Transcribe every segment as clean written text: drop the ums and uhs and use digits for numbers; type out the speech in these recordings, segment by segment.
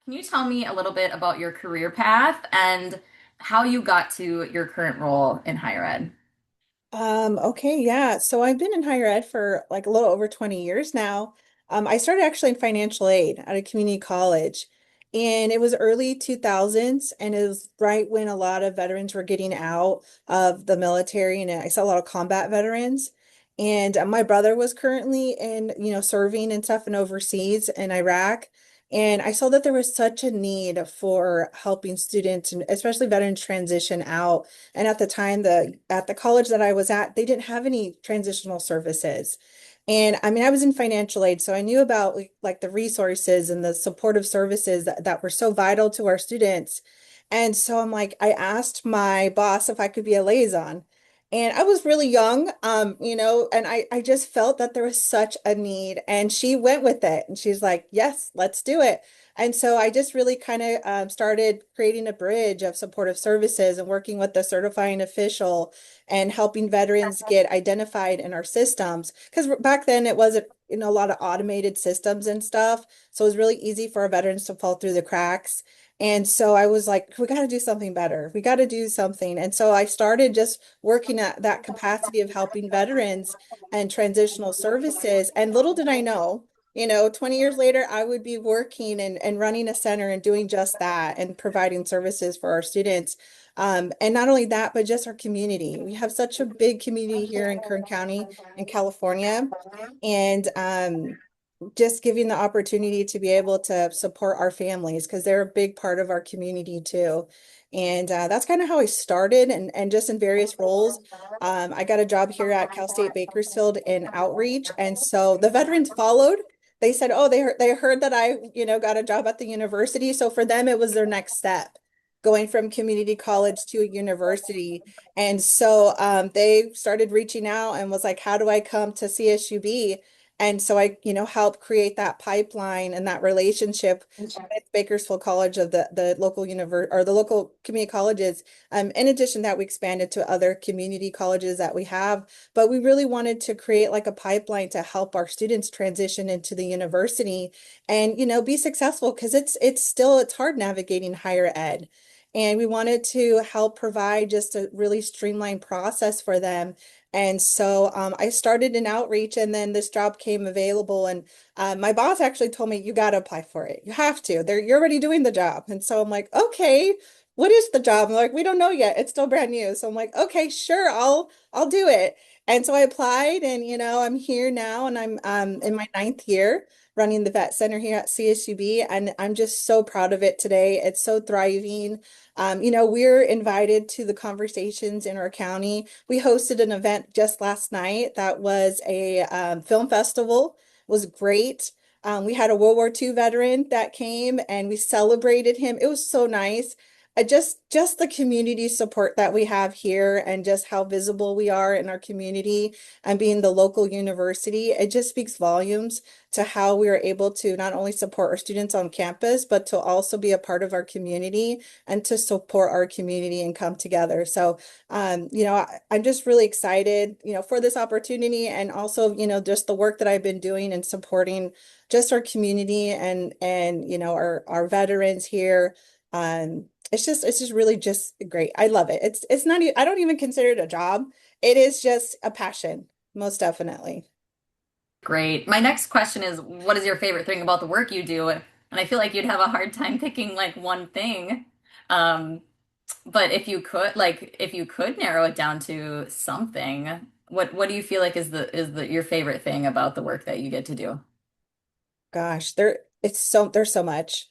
Can you tell me a little bit about your career path and how you got to your current role in higher ed? Okay, yeah. So I've been in higher ed for like a little over 20 years now. I started actually in financial aid at a community college, and it was early 2000s, and it was right when a lot of veterans were getting out of the military, and I saw a lot of combat veterans. And my brother was currently in, serving and stuff and overseas in Iraq. And I saw that there was such a need for helping students and especially veterans transition out. And at the time, the college that I was at, they didn't have any transitional services. And I mean, I was in financial aid, so I knew about like the resources and the supportive services that were so vital to our students. And so I'm like, I asked my boss if I could be a liaison. And I was really young, and I just felt that there was such a need. And she went with it. And she's like, yes, let's do it. And so I just really kind of started creating a bridge of supportive services and working with the certifying official and helping veterans get identified in our systems. Because back then it wasn't, a lot of automated systems and stuff. So it was really easy for our veterans to fall through the cracks. And so I was like, we got to do something better. We got to do something. And so I started just working at that capacity of helping veterans and transitional services. And little did I know, 20 years later, I would be working and running a center and doing just that and providing services for our students. And not only that, but just our community. We have such a big community here in Kern County in California. And just giving the opportunity to be able to support our families because they're a big part of our community too. And that's kind of how I started and just in various roles. I got a job here at Cal State Bakersfield in outreach. And so the veterans followed. They said, oh, they heard that I, got a job at the university. So for them, it was their next step, going from community college to a university. And so they started reaching out and was like, how do I come to CSUB? And so I, help create that pipeline and that relationship with Bakersfield College of the local universe or the local community colleges. In addition to that, we expanded to other community colleges that we have, but we really wanted to create like a pipeline to help our students transition into the university and, be successful because it's hard navigating higher ed. And we wanted to help provide just a really streamlined process for them. And so I started in outreach, and then this job came available. And my boss actually told me, you got to apply for it. You have to. You're already doing the job. And so I'm like, okay, what is the job? And they're like, we don't know yet. It's still brand new. So I'm like, okay, sure, I'll do it. And so I applied, and I'm here now, and I'm in my ninth year running the vet center here at CSUB, and I'm just so proud of it today. It's so thriving. We're invited to the conversations in our county. We hosted an event just last night that was a film festival. It was great. We had a World War II veteran that came and we celebrated him. It was so nice. Just the community support that we have here and just how visible we are in our community and being the local university, it just speaks volumes to how we are able to not only support our students on campus, but to also be a part of our community and to support our community and come together. So, I'm just really excited, for this opportunity and also, just the work that I've been doing and supporting just our community and our veterans here. It's just really just great. I love it. It's not I don't even consider it a job. It is just a passion, most definitely. Great. My next question is, what is your favorite thing about the work you do? And I feel like you'd have a hard time picking like one thing. Um, but if you could narrow it down to something, what do you feel like is the your favorite thing about the work that you get to do? Gosh, there's so much.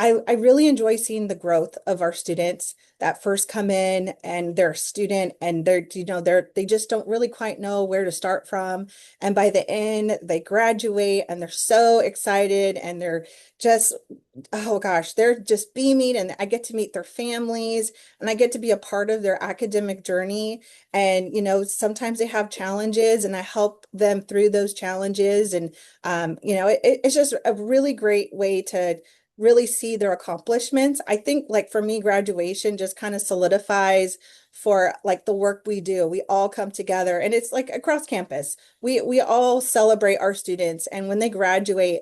I really enjoy seeing the growth of our students that first come in and they're a student and they just don't really quite know where to start from. And by the end, they graduate and they're so excited and they're just, oh gosh, they're just beaming and I get to meet their families and I get to be a part of their academic journey. And, sometimes they have challenges and I help them through those challenges. And it's just a really great way to really see their accomplishments. I think like for me, graduation just kind of solidifies for like the work we do. We all come together and it's like across campus. We all celebrate our students and when they graduate,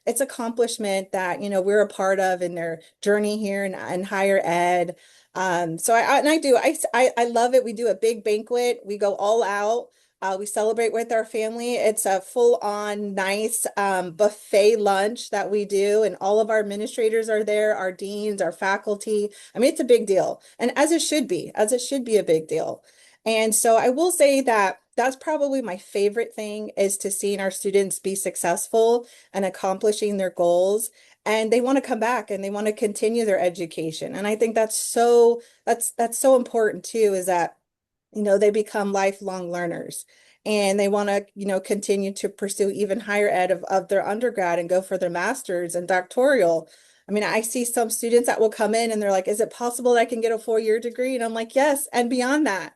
it's accomplishment that, we're a part of in their journey here in higher ed. So and I do, I love it. We do a big banquet. We go all out. We celebrate with our family. It's a full-on nice buffet lunch that we do, and all of our administrators are there, our deans, our faculty. I mean, it's a big deal, and as it should be a big deal. And so I will say that that's probably my favorite thing is to seeing our students be successful and accomplishing their goals. And they want to come back and they want to continue their education. And I think that's so important too, is that they become lifelong learners and they want to, continue to pursue even higher ed of their undergrad and go for their master's and doctoral. I mean, I see some students that will come in and they're like, is it possible that I can get a 4-year degree? And I'm like, yes, and beyond that.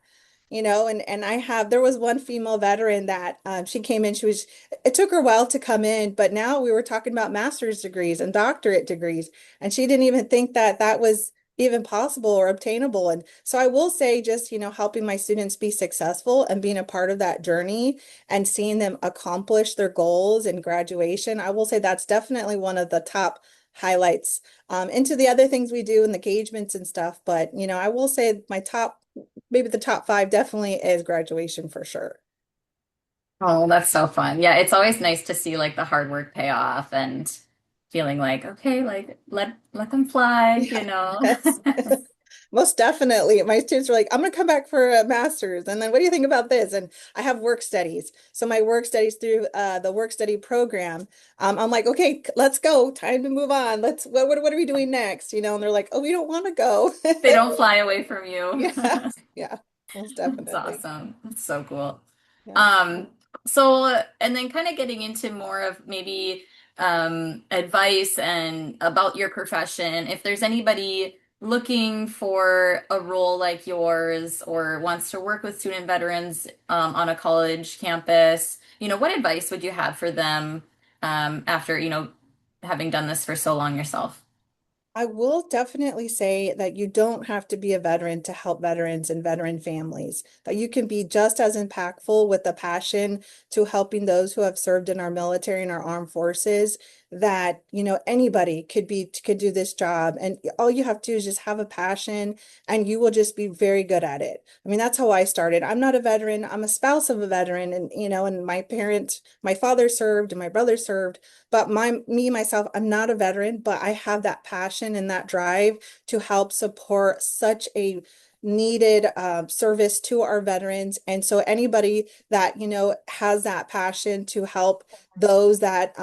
And there was one female veteran that she came in, it took her a while to come in, but now we were talking about master's degrees and doctorate degrees, and she didn't even think that that was even possible or obtainable. And so I will say just, helping my students be successful and being a part of that journey and seeing them accomplish their goals in graduation, I will say that's definitely one of the top highlights into the other things we do and the engagements and stuff. But, I will say maybe the top five definitely is graduation for sure. Oh, that's so fun. Yeah, it's always nice to see like the hard work pay off and feeling like, okay, like let them fly, you know. Yes. Most definitely. My students were like, I'm going to come back for a master's. And then what do you think about this? And I have work studies. So my work studies through the work study program. I'm like, okay, let's go. Time to move on. What are we doing next? And they're like, oh, we don't want to go. They don't fly away from you. Yeah. Yeah. Most That's definitely. awesome. That's so cool. Yeah. Um, and then kind of getting into more of maybe advice and about your profession. If there's anybody looking for a role like yours or wants to work with student veterans on a college campus, what advice would you have for them after, having done this for so long yourself? I will definitely say that you don't have to be a veteran to help veterans and veteran families, that you can be just as impactful with a passion to helping those who have served in our military and our armed forces, that, anybody could do this job. And all you have to do is just have a passion and you will just be very good at it. I mean, that's how I started. I'm not a veteran. I'm a spouse of a veteran, and and my father served and my brother served. But myself, I'm not a veteran, but I have that passion and that drive to help support such a needed service to our veterans. And so anybody that, has that passion to help those that,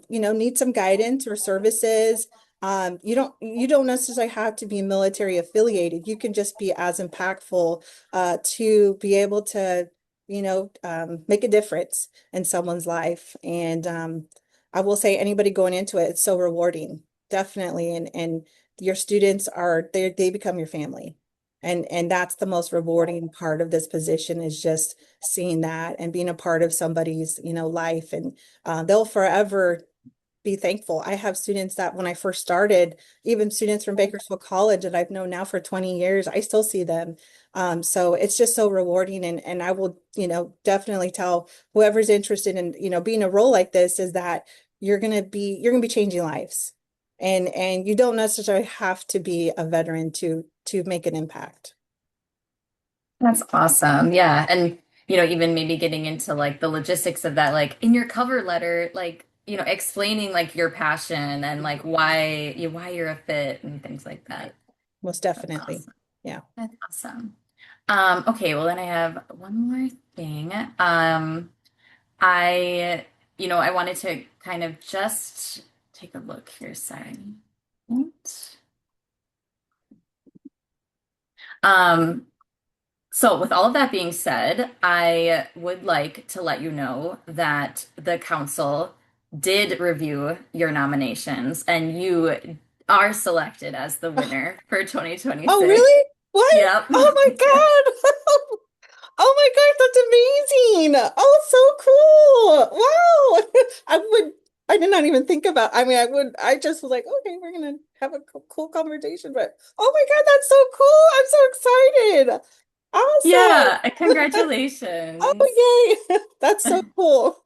need some guidance or services, you don't necessarily have to be military affiliated. You can just be as impactful to be able to, make a difference in someone's life. And I will say anybody going into it, it's so rewarding, definitely. And your students they become your family. And that's the most rewarding part of this position, is just seeing that and being a part of somebody's, life. And they'll forever be thankful. I have students that when I first started, even students from Bakersfield College that I've known now for 20 years, I still see them. So it's just so rewarding. And I will, definitely tell whoever's interested in, being a role like this, is that you're gonna be changing lives. And you don't necessarily have to be a veteran to make an impact. That's awesome. Yeah. And, even maybe getting into like the logistics of that, like in your cover letter, like, explaining like your passion and like why you're a fit and things like Right. that. Most That's definitely. awesome. Yeah. That's awesome. Okay, well then I have one more thing. I, I wanted to kind of just take a look here. Sorry. Um, So, with all of that being said, I would like to let you know that the council did review your nominations and you are selected as the winner for Oh, 2026. really? What? Yep. Oh my God. Oh my gosh, that's amazing. Oh, so cool. Wow. I did not even think about, I just was like, okay, we're gonna have a cool conversation, but oh my God, that's so cool. I'm so excited. Yeah, Awesome. congratulations. Oh, yay. That's so cool.